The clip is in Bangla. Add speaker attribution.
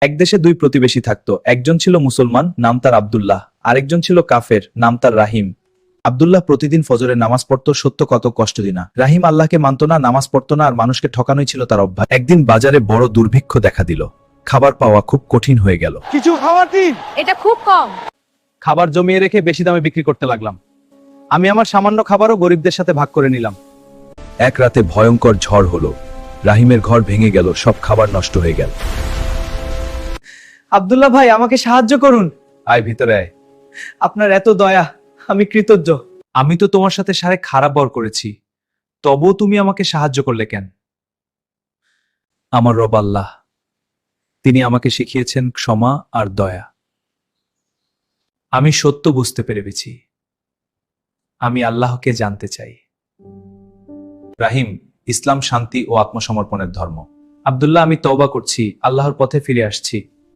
Speaker 1: এক দেশে দুই প্রতিবেশী থাকতো। একজন ছিল মুসলমান, নাম তার আব্দুল্লাহ। আরেকজন ছিল কাফের, নাম তার রাহিম। আব্দুল্লাহ প্রতিদিন ফজরে নামাজ পড়তো, সত্য কত কষ্ট দিনা। রাহিম আল্লাহকে মানত না, নামাজ পড়তো না, আর মানুষকে ঠকানোই ছিল তার অভ্যাস। একদিন বাজারে বড় দুর্ভিক্ষ দেখা দিল। খাবার পাওয়া খুব কঠিন হয়ে গেল।
Speaker 2: কিছু খাবার দিন।
Speaker 3: এটা খুব কম।
Speaker 1: খাবার জমিয়ে রেখে বেশি দামে বিক্রি করতে লাগলাম। আমি আমার সামান্য খাবারও গরিবদের সাথে ভাগ করে নিলাম। এক রাতে ভয়ঙ্কর ঝড় হলো। রাহিমের ঘর ভেঙে গেল, সব খাবার নষ্ট হয়ে গেল।
Speaker 4: আব্দুল্লাহ ভাই, আমাকে সাহায্য করুন।
Speaker 1: আয় ভিতরে আয়।
Speaker 4: আপনার এত দয়া, আমি কৃতজ্ঞ।
Speaker 1: আমি তো তোমার সাথে সারে খারাপ বর করেছি, তবুও তুমি আমাকে সাহায্য করলে কেন? আমার রব আল্লাহ, তিনি আমাকে শিখিয়েছেন ক্ষমা আর দয়া। আমি সত্য বুঝতে পেরেছি। আমি আল্লাহকে জানতে চাই। রাহিম, ইসলাম শান্তি ও আত্মসমর্পণের ধর্ম। আব্দুল্লাহ, আমি তওবা করছি, আল্লাহর পথে ফিরে আসছি।